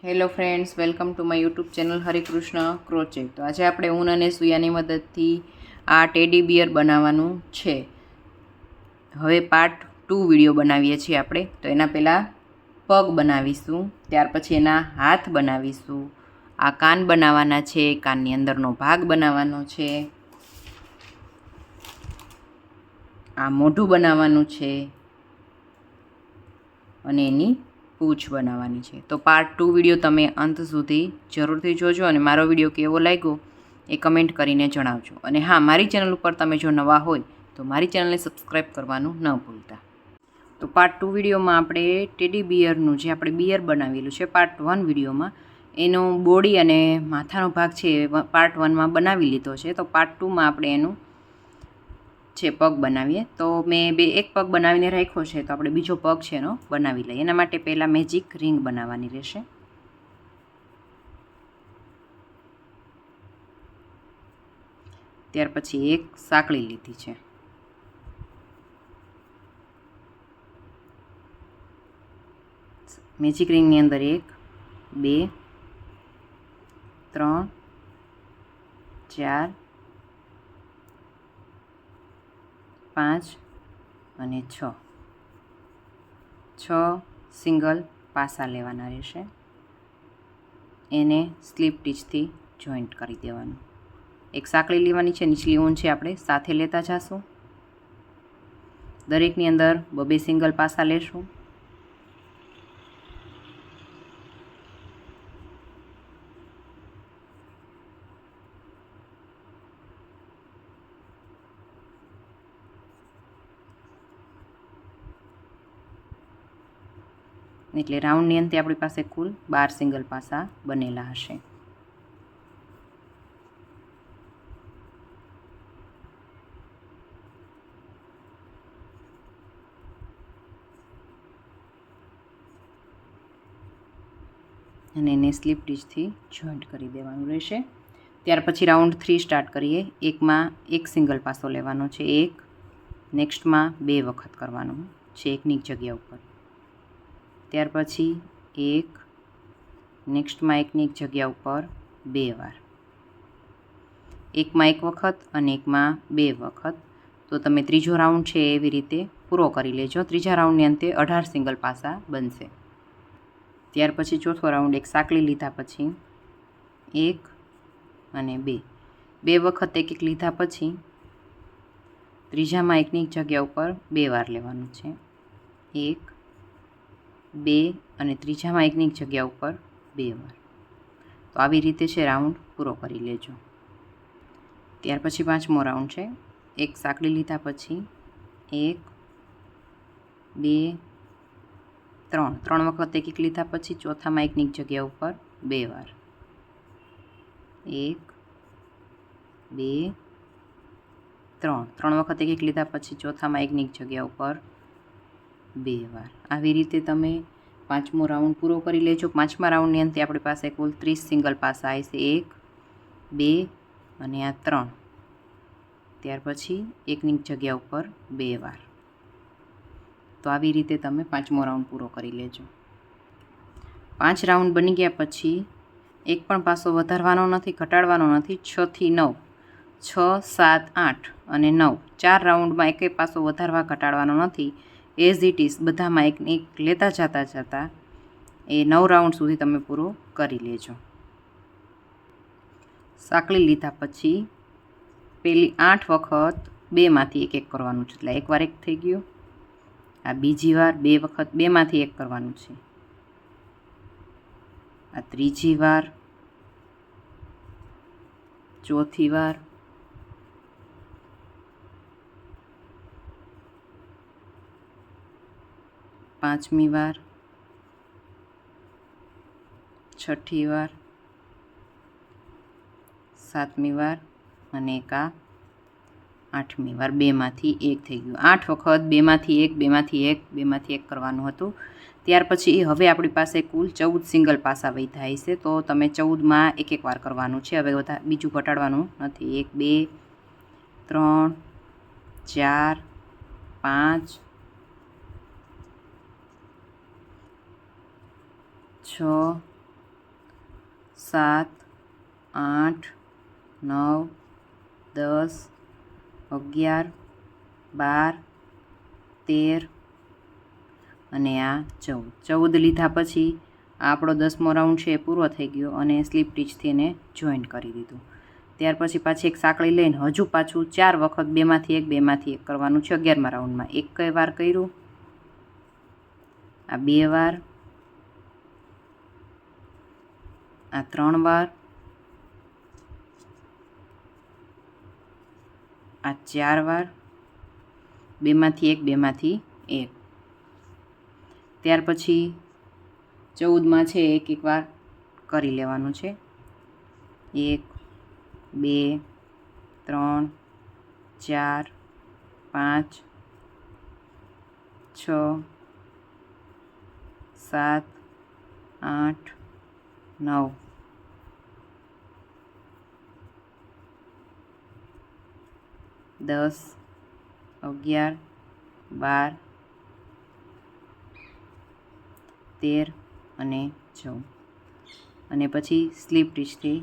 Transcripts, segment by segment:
Hello friends, welcome to my YouTube channel Harikrishna ક્રોચે. તો આજે આપણે ઊન અને સૂયાની મદદથી આ ટેડી બિયર બનાવવાનું છે. હવે પાર્ટ 2 વિડીયો બનાવીએ છીએ આપણે. તો એના પહેલાં પગ બનાવીશું, ત્યાર પછી એના હાથ બનાવીશું. આ કાન બનાવવાના છે, કાનની અંદરનો ભાગ બનાવવાનો છે. આ મોઢું બનાવવાનું છે અને એની પૂંછ બનાવવાની છે. તો પાર્ટ 2 વિડીયો તમે અંત સુધી જરૂરથી જોજો અને મારો વિડીયો કેવો લાગ્યો એ કમેન્ટ કરીને જણાવજો. અને હા, મારી ચેનલ ઉપર તમે જો નવા હોય તો મારી ચેનલને સબસ્ક્રાઈબ કરવાનું ન ભૂલતા. તો પાર્ટ 2 વિડીયોમાં આપણે ટેડી બિયરનું જે આપણે બિયર બનાવેલું છે પાર્ટ 1 વિડીયોમાં એનો બોડી અને માથાનો ભાગ છે પાર્ટ 1માં બનાવી લીધો છે. તો પાર્ટ 2માં આપણે એનું છે પગ બનાવીએ. તો મેં એક પગ બનાવીને રાખ્યો છે, તો આપણે બીજો પગ છે એનો બનાવી લઈએ. એના માટે પહેલાં મેજિક રિંગ બનાવવાની રહેશે. ત્યાર પછી એક સાંકળી લીધી છે. મેજિક રિંગની અંદર 1 2 3 4 5 અને 6 સિંગલ પાસા લેવાના રહેશે. એને સ્લીપ ટીચથી જોઈન્ટ કરી દેવાનું. એક સાંકળી લેવાની છે, નીચલી ઊન છે આપણે સાથે લેતા જઈશું. દરેકની અંદર 2 સિંગલ પાસા લેશું. એટલે રાઉન્ડની અંતે આપણી પાસે કુલ 12 સિંગલ પાસા બનેલા હશે. અને એને સ્લીપ ટીચથી જોઈન્ટ કરી દેવાનું રહેશે. ત્યાર પછી રાઉન્ડ 3 સ્ટાર્ટ કરીએ. એકમાં એક સિંગલ પાસો લેવાનો છે, એક નેક્સ્ટમાં 2 વખત કરવાનું છે એકની જગ્યા ઉપર. ત્યાર પછી એક નેક્સ્ટમાં એકની જગ્યા ઉપર 2 વાર, એકમાં 1 વખત અને એકમાં 2 વખત. તો તમે ત્રીજો રાઉન્ડ છે એવી રીતે પૂરો કરી લેજો. ત્રીજા રાઉન્ડની અંતે 18 સિંગલ પાસા બનશે. ત્યાર પછી ચોથો રાઉન્ડ એક સાંકળી લીધા પછી 1 અને 2 વખત એક લીધા પછી ત્રીજામાં એકની જગ્યા ઉપર 2 વાર લેવાનું છે. 1 2 અને ત્રીજામાં એકની જગ્યા ઉપર 2 વાર. તો આવી રીતે છે રાઉન્ડ પૂરો કરી લેજો. ત્યાર પછી પાંચમો રાઉન્ડ છે. એક સાંકળી લીધા પછી 1 2 3 વખત એક લીધા પછી ચોથામાં એકની જગ્યા ઉપર 2 વાર. 1 2 3 વખત એક લીધા પછી ચોથામાં એકની જગ્યા ઉપર 2 વાર. આવી રીતે તમે પાંચમો રાઉન્ડ પૂરો કરી લેજો. પાંચમા રાઉન્ડની અંતે આપણી પાસે કુલ 30 સિંગલ પાસા આવશે. 1 2 અને આ 3. ત્યાર પછી એકની જગ્યા ઉપર 2 વાર. તો આવી રીતે તમે પાંચમો રાઉન્ડ પૂરો કરી લેજો. 5 રાઉન્ડ બની ગયા પછી એક પણ પાસો વધારવાનો નથી, ઘટાડવાનો નથી. 6 થી 9, 6 7 8 અને 9 4 રાઉન્ડમાં એકેય પાસો વધારવા ઘટાડવાનો નથી. એઝ ઇટ ઇઝ બધામાં એક લેતા જતા એ 9 રાઉન્ડ સુધી તમે પૂરો કરી લેજો. સાંકળી લીધા પછી પેલી 8 વખત 2માંથી એક કરવાનું છે. એટલે એકવાર એક થઈ ગયું. આ બીજી વાર 2 વખત 2માંથી એક કરવાનું છે. આ ત્રીજી વાર, ચોથી વાર, પાંચમી વાર, છઠ્ઠી વાર, સાતમી વાર અને એક આ આઠમી વાર. 2માંથી એક થઈ ગયું. 8 વખત 2માંથી એક કરવાનું હતું. ત્યાર પછી હવે આપણી પાસે કુલ 14 સિંગલ પાસા વધ્યા હશે. તો તમે 14માં એક વાર કરવાનું છે. હવે બીજું ઘટાડવાનું નથી. 1 2 3 4 5 6 7 8 9 10 11 12 13 અને આ 14 લીધા પછી આપણો 10મો રાઉન્ડ છે એ પૂરો થઈ ગયો અને સ્લીપ ટીચથી એને જોઈન્ટ કરી દીધું. ત્યાર પછી પાછી એક સાંકળી લઈને હજુ પાછું 4 વખત 2માંથી 1 કરવાનું છે. 11મા રાઉન્ડમાં 1 વાર કર્યું, આ 2 વાર, આ 3 વાર, આ 4 વાર, 2માંથી 1. ત્યાર પછી 14માં છે એક વાર કરી લેવાનું છે. 1 2 3 4 5 6 7 8 9 10 11 12 13 અને 14 અને પછી સ્લીપ ટીચથી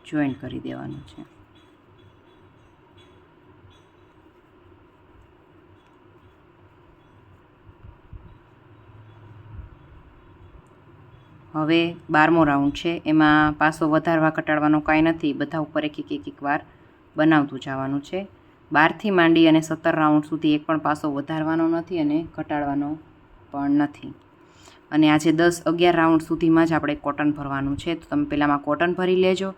જોઈન્ટ કરી દેવાનું છે. હવે 12મો રાઉન્ડ છે, એમાં પાસો વધારવા ઘટાડવાનો કાંઈ નથી, બધા ઉપર એક વાર બનાવતું જવાનું છે. 12થી માંડી અને 17 રાઉન્ડ સુધી એક પણ પાસો વધારવાનો નથી અને ઘટાડવાનો પણ નથી. અને આજે 10 11 રાઉન્ડ સુધીમાં જ આપણે કોટન ભરવાનું છે. તો તમે પહેલાંમાં કોટન ભરી લેજો,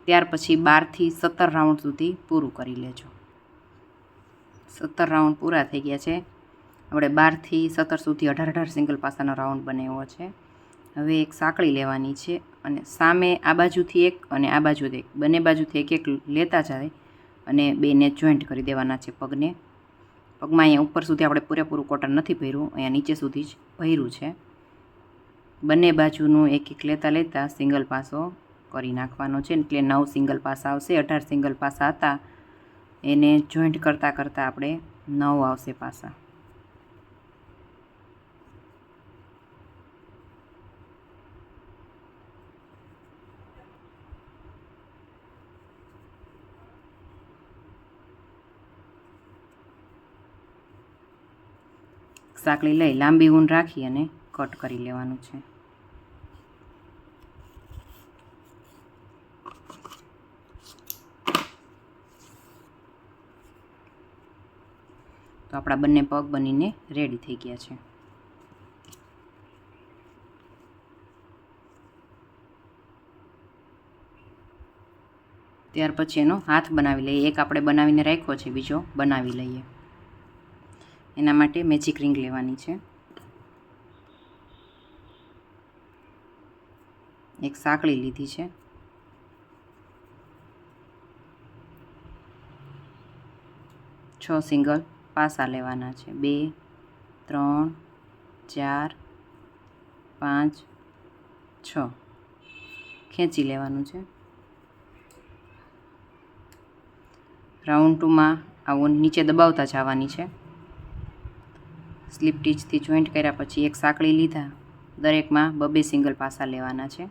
ત્યાર પછી 12થી 17 રાઉન્ડ સુધી પૂરું કરી લેજો. 17 રાઉન્ડ પૂરા થઈ ગયા છે. આપણે 12થી 17 સુધી 18 સિંગલ પાસાનો રાઉન્ડ બનાવ્યો છે. હવે એક સાંકળી લેવાની છે અને સામે આ બાજુથી એક અને આ બાજુથી એક, બંને બાજુથી એક લેતા જાય અને બેને જોઈન્ટ કરી દેવાના છે પગને. પગમાં અહીંયા ઉપર સુધી આપણે પૂરેપૂરું કોટન નથી ભર્યું, અહીંયા નીચે સુધી જ ભર્યું છે. બંને બાજુનું એક લેતા સિંગલ પાસો કરી નાખવાનો છે, એટલે 9 સિંગલ પાસા આવશે. 18 સિંગલ પાસા હતા એને જોઈન્ટ કરતાં આપણે 9 આવશે પાસા. સાંકળી લઈ લાંબી ઊન રાખી અને કટ કરી લેવાનું છે. તો આપણા બંને પગ બનીને રેડી થઈ ગયા છે. ત્યાર પછી એનો હાથ બનાવી લઈએ. એક આપણે બનાવીને રાખ્યો છે, બીજો બનાવી લઈએ. એના માટે મેજિક રિંગ લેવાની છે. એક સાંકળી લીધી છે. છ સિંગલ પાસા લેવાના છે. 2 3 4 5 6 ખેંચી લેવાનું છે. રાઉન્ડ 2માં આવું નીચે દબાવતા જવાની છે. સ્લીપ ટીચથી જોઈન્ટ કર્યા પછી એક સાંકળી લીધા, દરેકમાં 2 સિંગલ પાસા લેવાના છે.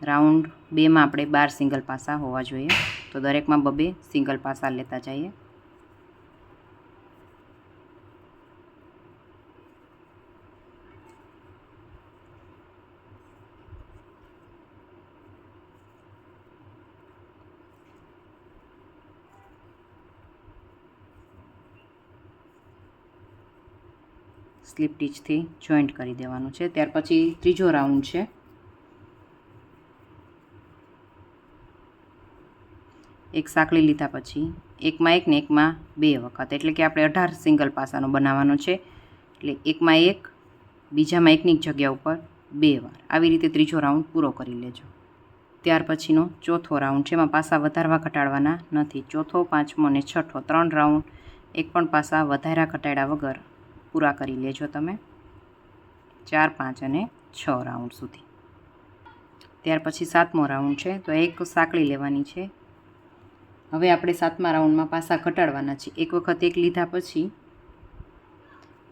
રાઉન્ડ 2માં આપણે 12 સિંગલ પાસા હોવા જોઈએ, તો દરેકમાં 2 સિંગલ પાસા લેતા જઈએ. સ્લીપ ટીચથી જોઈન્ટ કરી દેવાનું છે. ત્યાર પછી ત્રીજો રાઉન્ડ છે. એક સાંકળી લીધા પછી એકમાં 1 ને એકમાં 2 વખત, એટલે કે આપણે 18 સિંગલ પાસાનો બનાવવાનો છે. એટલે એકમાં 1, બીજામાં 1ની જગ્યા ઉપર 2 વાર, આવી રીતે ત્રીજો રાઉન્ડ પૂરો કરી લેજો. ત્યાર પછીનો ચોથો રાઉન્ડ છે, એમાં પાસા વધારવા ઘટાડવાના નથી. ચોથો, પાંચમો અને છઠ્ઠો 3 રાઉન્ડ એક પણ પાસા વધાર્યા ઘટાડ્યા વગર પૂરા કરી લેજો તમે, 4 5 અને 6 રાઉન્ડ સુધી. ત્યાર પછી 7મો રાઉન્ડ છે, તો એક સાંકળી લેવાની છે. હવે આપણે 7મા રાઉન્ડમાં પાસા ઘટાડવાના છે. એક વખત 1 લીધા પછી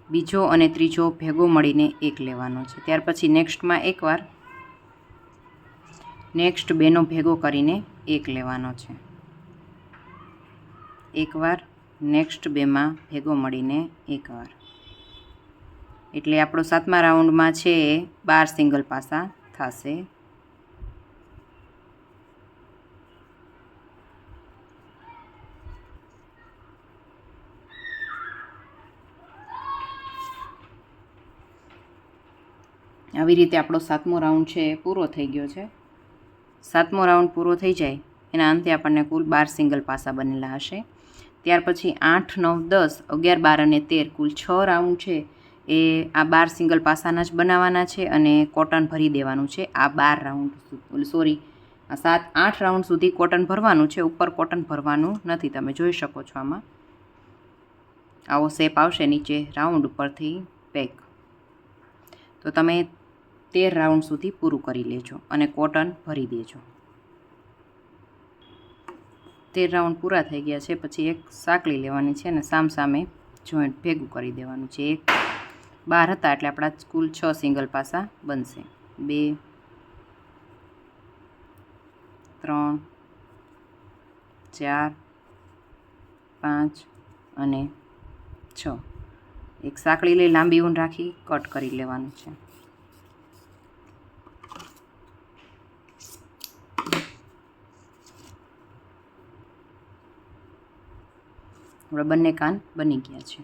બીજો અને ત્રીજો ભેગો મળીને 1 લેવાનો છે. ત્યાર પછી નેક્સ્ટમાં 1 વાર નેક્સ્ટ બેનો ભેગો કરીને 1 લેવાનો છે. એકવાર, નેક્સ્ટ બેમાં ભેગો મળીને એકવાર. એટલે આપણો 7મા રાઉન્ડમાં છે એ 12 સિંગલ પાસા થશે. આવી રીતે આપણો 7મો રાઉન્ડ છે એ પૂરો થઈ ગયો છે. 7મો રાઉન્ડ પૂરો થઈ જાય એના અંતે આપણને કુલ 12 સિંગલ પાસા બનેલા હશે. ત્યાર પછી 8, 9, 10, 11, 12 અને 13 કુલ 6 રાઉન્ડ છે એ આ 12 સિંગલ પાસાના જ બનાવવાના છે અને કોટન ભરી દેવાનું છે. આ 12 રાઉન્ડ આ 7, 8 રાઉન્ડ સુધી કોટન ભરવાનું છે. ઉપર કોટન ભરવાનું નથી. તમે જોઈ શકો છો આમાં આવો શેપ આવશે નીચે રાઉન્ડ ઉપરથી પેક. તો તમે 13 રાઉન્ડ સુધી પૂરું કરી લેજો અને કોટન ભરી દેજો. 13 રાઉન્ડ પૂરા થઈ ગયા છે. પછી એક સાંકળી લેવાની છે અને સામે જોઈન્ટ ભેગું કરી દેવાનું છે. 12 હતા એટલે આપણા કુલ 6 સિંગલ પાસા બનશે. 2, 3, 4, 5 અને 6. એક સાંકળી લઈ લાંબી ઊન રાખી કટ કરી લેવાનું છે. આપણા બંને કાન બની ગયા છે.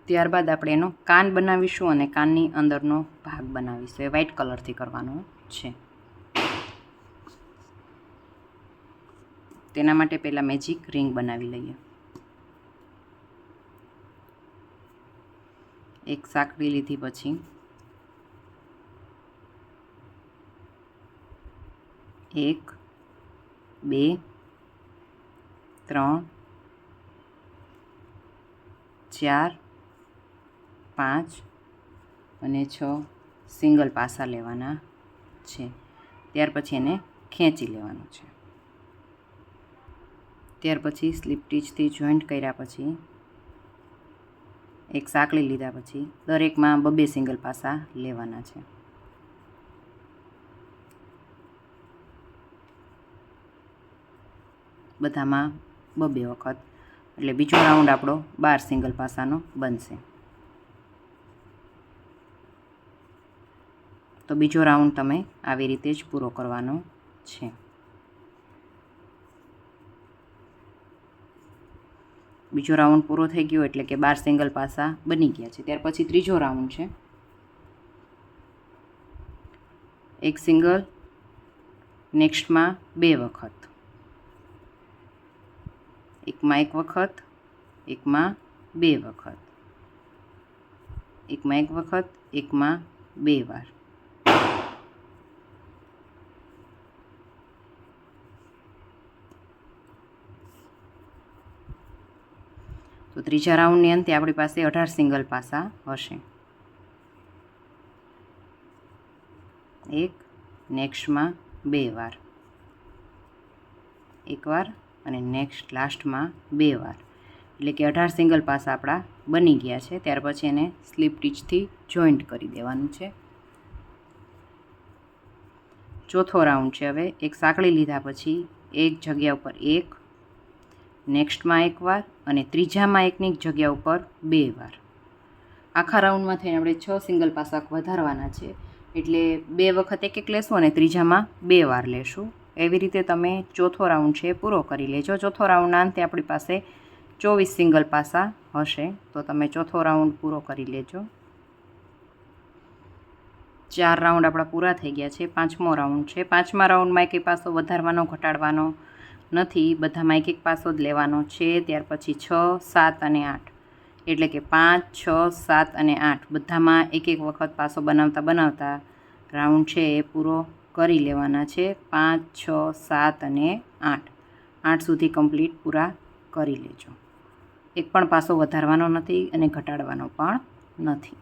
ત્યારબાદ આપણે એનો કાન બનાવીશું અને કાનની અંદરનો ભાગ બનાવીશું. એ વ્હાઇટ કલરથી કરવાનો છે. તેના માટે પહેલાં મેજિક રિંગ બનાવી લઈએ. એક સાંકળી લીધી પછી 1, 2, 3, 4, 5 અને 6 સિંગલ પાસા લેવાના છે. ત્યાર પછી એને ખેંચી લેવાનું છે. ત્યાર પછી સ્લીપ ટીચથી જોઈન્ટ કર્યા પછી એક સાંકળી લીધા પછી દરેકમાં 2 સિંગલ પાસા લેવાના છે. બધામાં 2 વખત. એટલે બીજો રાઉન્ડ આપણો 12 સિંગલ પાસાનો બનશે. તો બીજો રાઉન્ડ તમે આવી રીતે જ પૂરો કરવાનો છે. બીજો રાઉન્ડ પૂરો થઈ ગયો એટલે કે 12 સિંગલ પાસા બની ગયા છે. ત્યાર પછી ત્રીજો રાઉન્ડ છે. એક સિંગલ, નેક્સ્ટમાં 2 વખત. એકમાં 1 વખત, એકમાં 2 વખત, એકમાં 1 વખત, એકમાં 2 વાર. તો ત્રીજા રાઉન્ડની અંતે આપણી પાસે 18 સિંગલ પાસા હશે. એક, નેક્સ્ટમાં 2 વાર, એકવાર અને નેક્સ્ટ લાસ્ટમાં 2 વાર. એટલે કે 18 સિંગલ પાસા આપણા બની ગયા છે. ત્યાર પછી એને સ્લીપ ટીચથી જોઈન્ટ કરી દેવાનું છે. ચોથો રાઉન્ડ છે. હવે એક સાંકળી લીધા પછી એક જગ્યા ઉપર 1, નેક્સ્ટમાં 1 વાર અને ત્રીજામાં 1ની જગ્યા ઉપર 2 વાર. આખા રાઉન્ડમાં થઈને આપણે 6 સિંગલ પાસા વધારવાના છે. એટલે 2 વખત 1 લેશું અને ત્રીજામાં 2 વાર લેશું. એવી રીતે તમે ચોથો રાઉન્ડ છે પૂરો કરી લેજો. ચોથો રાઉન્ડના અંતે આપણી પાસે 24 સિંગલ પાસા હશે. તો તમે ચોથો રાઉન્ડ પૂરો કરી લેજો. 4 રાઉન્ડ આપણા પૂરા થઈ ગયા છે. 5મો રાઉન્ડ છે. 5મા રાઉન્ડમાં એક પાસો વધારવાનો ઘટાડવાનો નથી. બધામાં 1 પાસો જ લેવાનો છે. ત્યાર પછી 6, 7 અને 8. એટલે કે 5, 6, 7 અને 8 બધામાં 1 વખત પાસો બનાવતા રાઉન્ડ છે એ પૂરો કરી લેવાના છે. 5, 6, 7 અને 8. 8 સુધી કમ્પ્લીટ પૂરા કરી લેજો. એક પણ પાસો વધારવાનો નથી અને ઘટાડવાનો પણ નથી.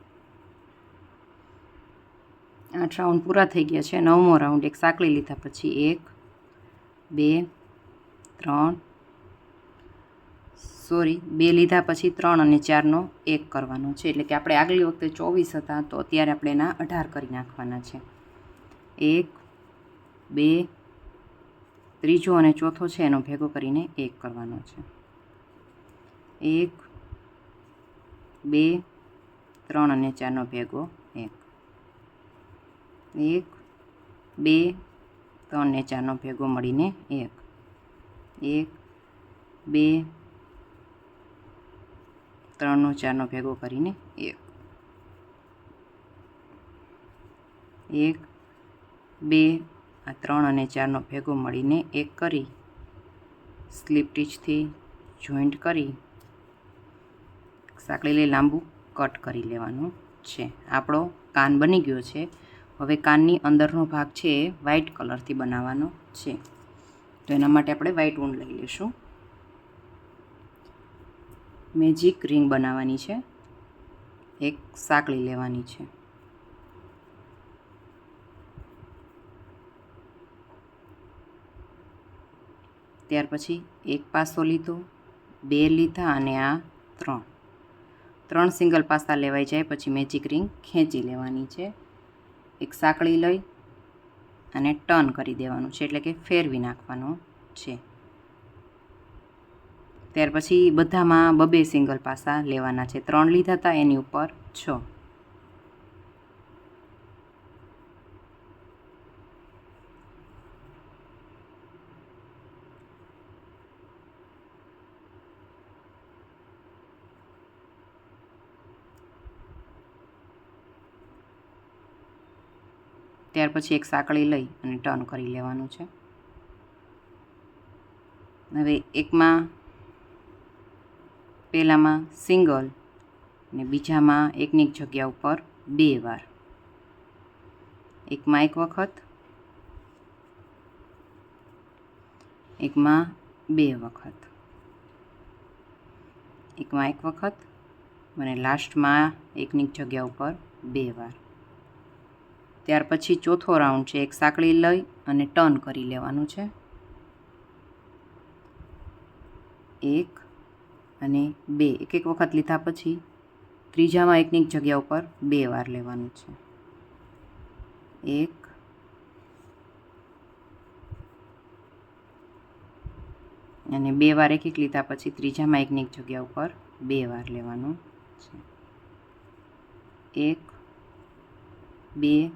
8 રાઉન્ડ પૂરા થઈ ગયા છે. 9મો રાઉન્ડ. એક સાંકળી લીધા પછી 1, 2, 3, 2 લીધા પછી 3 અને 4નો 1 કરવાનો છે. એટલે કે આપણે આગલી વખતે 24 હતા તો અત્યારે આપણે એના 18 કરી નાખવાના છે. 1 2 ત્રીજો અને ચોથો છે એનો ભેગો કરીને 1 કરવાનો છે. 1 2 3 અને 4નો ભેગો 1 1 2 3 અને 4નો ભેગો મળીને 1 1 2 3નો 4નો ભેગો કરીને 1 1 2 આ 3 અને 4નો ભેગો મળીને 1 કરી સ્લીપ ટીચથી જોઈન્ટ કરી સાંકળી લઈ લાંબુ કટ કરી લેવાનું છે. આપણો કાન બની ગયો છે. હવે કાનની અંદરનો ભાગ છે એ વ્હાઇટ કલરથી બનાવવાનો છે. તો એના માટે આપણે વ્હાઇટ ઊન લઈ લઈશું. મેજિક રિંગ બનાવવાની છે. એક સાંકળી લેવાની છે. ત્યાર પછી એક પાસો લીધો, 2 લીધા અને આ 3 સિંગલ પાસા લેવાઈ જાય પછી મેજિક રિંગ ખેંચી લેવાની છે. એક સાંકળી લઈ અને ટર્ન કરી દેવાનું છે, એટલે કે ફેરવી નાખવાનું છે. ત્યાર પછી બધામાં 2 સિંગલ પાસા લેવાના છે. 3 લીધા હતા એની ઉપર 6. ત્યાર પછી એક સાંકળી લઈ અને ટર્ન કરી લેવાનું છે. હવે એકમાં પહેલામાં સિંગલ ને બીજામાં એકની એક જગ્યા ઉપર 2 વાર. એકમાં 1 વખત, એકમાં 2 વખત, એકમાં 1 વખત અને લાસ્ટમાં એકની એક જગ્યા ઉપર 2 વાર. ત્યાર પછી ચોથો રાઉન્ડ છે. એક સાંકળી લઈ અને ટર્ન કરી લેવાનું છે. 1 અને 2 એક વખત લીધા પછી ત્રીજામાં એકની એક જગ્યા ઉપર 2 વાર લેવાનું છે. 1 અને 2 વાર એક લીધા પછી ત્રીજામાં એકની એક જગ્યા ઉપર 2 વાર લેવાનું છે. 1 2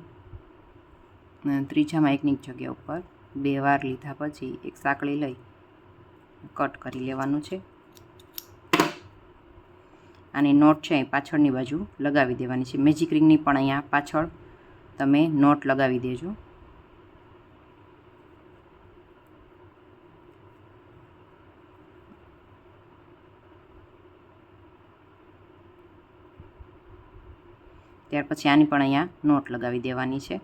ત્રીજામાં એકની એક જગ્યા ઉપર 2 વાર લીધા પછી એક સાંકળી લઈ કટ કરી લેવાનું છે. આની નોટ છે એ પાછળની બાજુ લગાવી દેવાની છે. મેજિક રિંગની પણ અહીંયા પાછળ તમે નોટ લગાવી દેજો. ત્યાર પછી આની પણ અહીંયા નોટ લગાવી દેવાની છે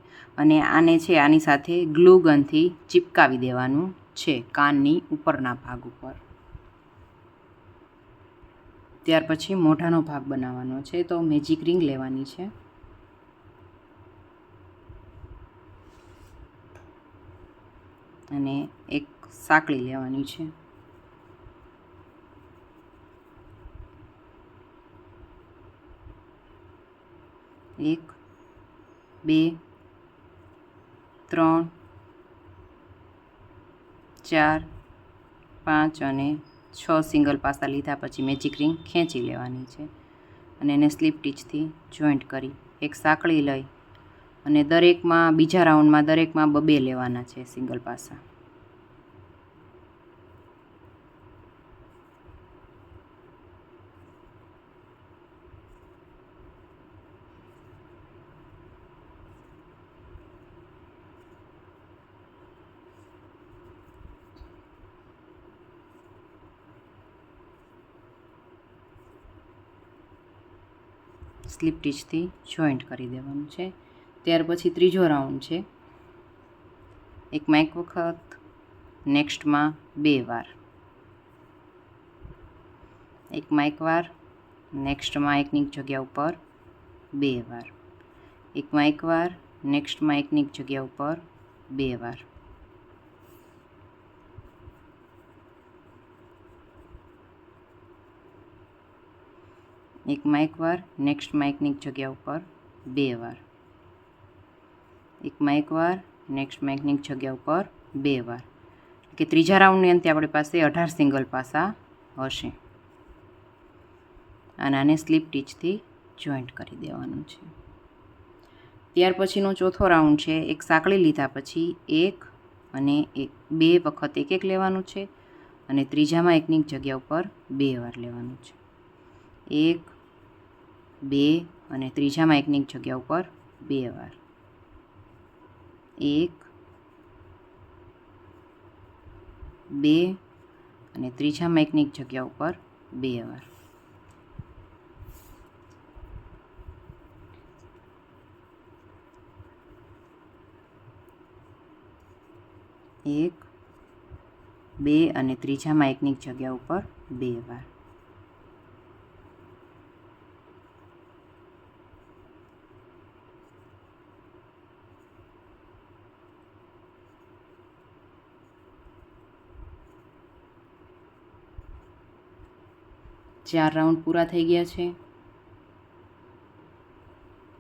અને આને છે આની સાથે ગ્લુ ગનથી ચિપકાવી દેવાનું છે કાનની ઉપરના ભાગ ઉપર. ત્યાર પછી મોઢાનો ભાગ બનાવવાનો છે. તો મેજિક રિંગ લેવાની છે. અને એક સાંકળી લેવાની છે. એક 2 3 4 5 અને 6 સિંગલ પાસા લીધા પછી મેજિક રિંગ ખેંચી લેવાની છે અને એને સ્લીપ ટીચથી જોઈન્ટ કરી એક સાંકળી લઈ અને દરેકમાં બીજા રાઉન્ડમાં દરેકમાં 2 લેવાના છે સિંગલ પાસા. સ્લીપ ટીચથી જોઈન્ટ કરી દેવાનું છે. ત્યાર પછી ત્રીજો રાઉન્ડ છે. એકમાં 1 વખત, નેક્સ્ટમાં 2 વાર, એકમાં 1 વાર, નેક્સ્ટમાં એકની જગ્યા ઉપર 2 વાર, એકમાં 1 વાર, નેક્સ્ટમાં એકની જગ્યા ઉપર 2 વાર. એકમાં 1 વાર, નેક્સ્ટમાં એકની જગ્યા ઉપર 2 વાર. એકમાં એકવાર, નેક્સ્ટમાં એકની જગ્યા ઉપર 2 વાર, કે ત્રીજા રાઉન્ડની અંતે આપણી પાસે 18 સિંગલ પાસા હશે. અને આને સ્લીપ ટીચથી જોઈન્ટ કરી દેવાનું છે. ત્યાર પછીનો ચોથો રાઉન્ડ છે. એક સાંકળી લીધા પછી 1 અને 2 વખત 1 લેવાનું છે અને ત્રીજામાં એકની જગ્યા ઉપર 2 વાર લેવાનું છે. 1 2 અને ત્રીજામાં એકની જગ્યા ઉપર 2 વાર. 1 2 અને ત્રીજામાં એકની જગ્યા ઉપર 2 વાર. 1 2 અને ત્રીજામાં એકની જગ્યા ઉપર 2 વાર. ચાર રાઉન્ડ પૂરા થઈ ગયા છે.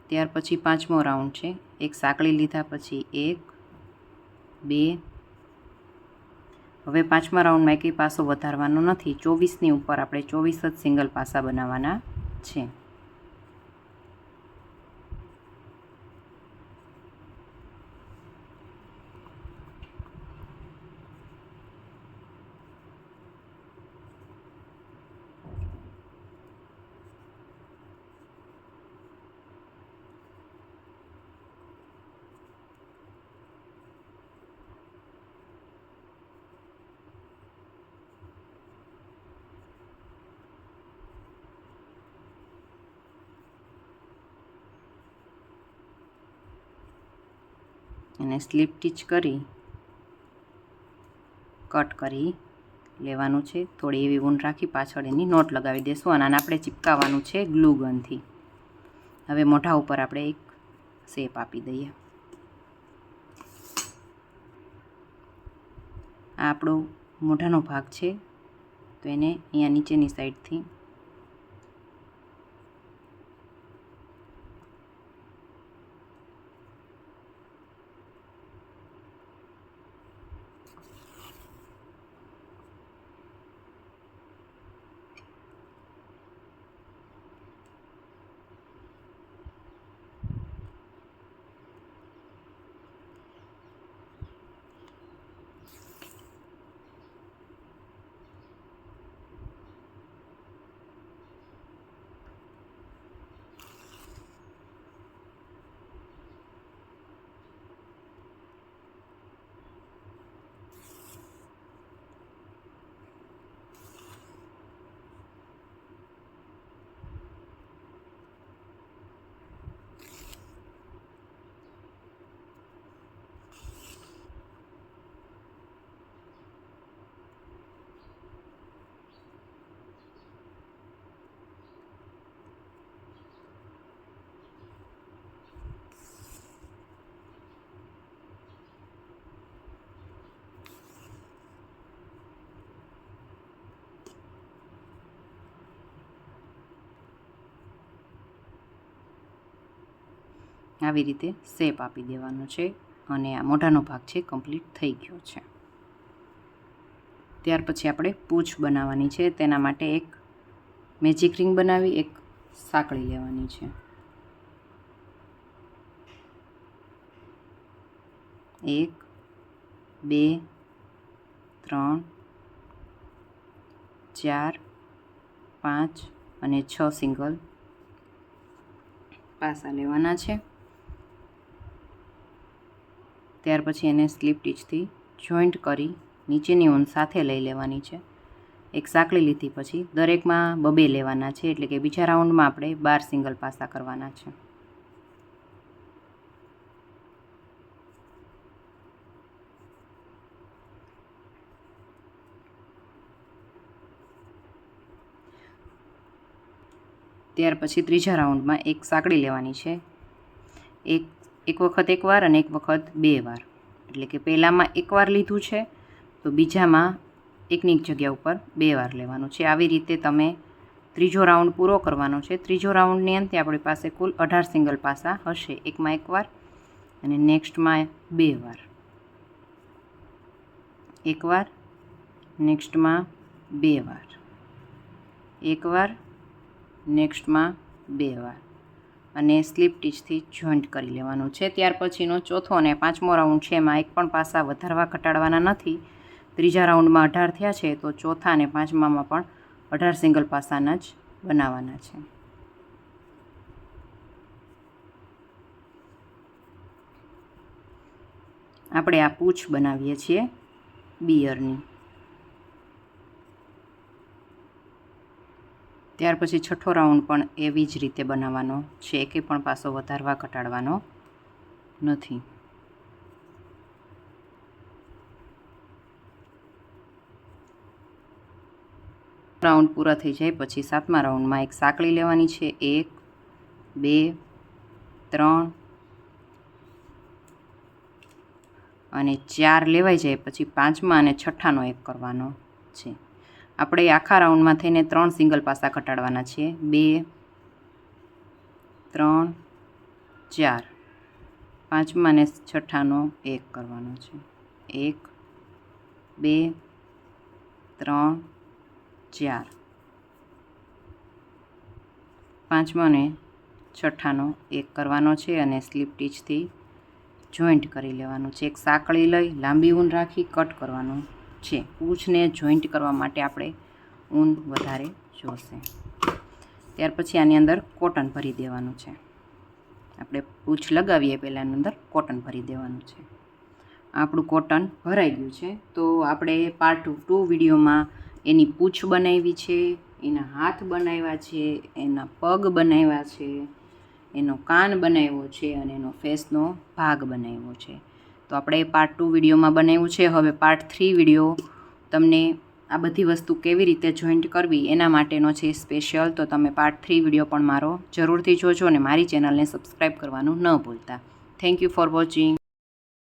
ત્યાર પછી પાંચમો રાઉન્ડ છે. એક સાંકળી લીધા પછી 1 2. હવે પાંચમા રાઉન્ડમાં એકેય પાસો વધારવાનો નથી. 24ની ઉપર આપણે 24 જ સિંગલ પાસા બનાવવાના છે. અને સ્લીપ ટીચ કરી કટ કરી લેવાનું છે. થોડી એવી ઊન રાખી પાછળ એની નોટ લગાવી દેશું અને આને આપણે ચિપકાવવાનું છે ગ્લુ ગનથી. હવે મોઢા ઉપર આપણે એક શેપ આપી દઈએ. આ આપણો મોઢાનો ભાગ છે, તો એને અહીંયા નીચેની સાઈડથી આવી રીતે શેપ આપી દેવાનો છે અને આ મોઢાનો ભાગ છે કમ્પ્લીટ થઈ ગયો છે. ત્યાર પછી આપણે પૂંછ બનાવવાની છે. તેના માટે એક મેજિક રિંગ બનાવી એક સાંકળી લેવાની છે. 1 2 3 4 5 અને 6 સિંગલ પાસા લેવાના છે. ત્યાર પછી એને સ્લીપ ટીચથી જોઈન્ટ કરી નીચેની ઊન સાથે લઈ લેવાની છે. એક સાંકળી લીધી પછી દરેકમાં 2 લેવાના છે, એટલે કે બીજા રાઉન્ડમાં આપણે 12 સિંગલ પાસા કરવાના છે. ત્યાર પછી ત્રીજા રાઉન્ડમાં એક સાંકળી લેવાની છે. એક વખત 1 વાર અને એક વખત 2 વાર, એટલે કે પહેલામાં 1 વાર લીધું છે તો બીજામાં એકની જગ્યા ઉપર 2 વાર લેવાનું છે. આવી રીતે તમે ત્રીજો રાઉન્ડ પૂરો કરવાનો છે. ત્રીજો રાઉન્ડની અંતે આપણી પાસે કુલ 18 સિંગલ પાસા હશે. એકમાં 1 વાર અને નેક્સ્ટમાં 2 વાર, એકવાર, નેક્સ્ટમાં 2 વાર, એકવાર, નેક્સ્ટમાં 2 વાર અને સ્લીપ ટીચથી જોઈન્ટ કરી લેવાનું છે. ત્યાર પછીનો ચોથો અને પાંચમો રાઉન્ડ છે એમાં એક પણ પાસા વધારવા ઘટાડવાના નથી. ત્રીજા રાઉન્ડમાં 18 થયા છે તો ચોથા અને પાંચમામાં પણ 18 સિંગલ પાસાના જ બનાવવાના છે. આપણે આ પૂંછ બનાવીએ છીએ બિયરની. ત્યાર પછી છઠ્ઠો રાઉન્ડ પણ એવી જ રીતે બનાવવાનો છે, એકે પણ પાસો વધારવા ઘટાડવાનો નથી. રાઉન્ડ પૂરા થઈ જાય પછી સાતમા રાઉન્ડમાં એક સાંકળી લેવાની છે. 1, 2, 3 અને 4 લેવાઈ જાય પછી પાંચમા અને છઠ્ઠાનો એક કરવાનો છે. આપણે આખા રાઉન્ડમાં થઈને 3 સિંગલ પાસા ઘટાડવાના છે. 2, 3, 4. પાંચમા અને છઠ્ઠાનો એક કરવાનો છે. 1, 2, 3, 4. પાંચમા અને છઠ્ઠાનો એક કરવાનો છે અને સ્લીપ ટીચથી જોઈન્ટ કરી લેવાનું છે. એક સાંકળી લઈ લાંબી ઊન રાખી કટ કરવાનું છે. પૂંછને જોઈન્ટ કરવા માટે આપણે ઊન વધારે જોશે. ત્યાર પછી આની અંદર કોટન ભરી દેવાનું છે. આપણે પૂંછ લગાવીએ પહેલાં એની અંદર કોટન ભરી દેવાનું છે. આપણું કોટન ભરાઈ ગયું છે તો આપણે પાર્ટ 2 વિડીયોમાં એની પૂંછ બનાવી છે, એના હાથ બનાવ્યા છે, એના પગ બનાવ્યા છે, એનો કાન બનાવ્યો છે અને એનો ફેસનો ભાગ બનાવ્યો છે. તો આપણે પાર્ટ 2 વિડીયોમાં બનાવ્યું છે. હવે પાર્ટ 3 વિડીયો તમને આ બધી વસ્તુ કેવી રીતે જોઈન્ટ કરવી એના માટેનો છે સ્પેશિયલ. તો તમે પાર્ટ 3 વિડીયો પણ મારો જરૂરથી જોજો અને મારી ચેનલને સબસ્ક્રાઈબ કરવાનું ન ભૂલતા. Thank you for watching.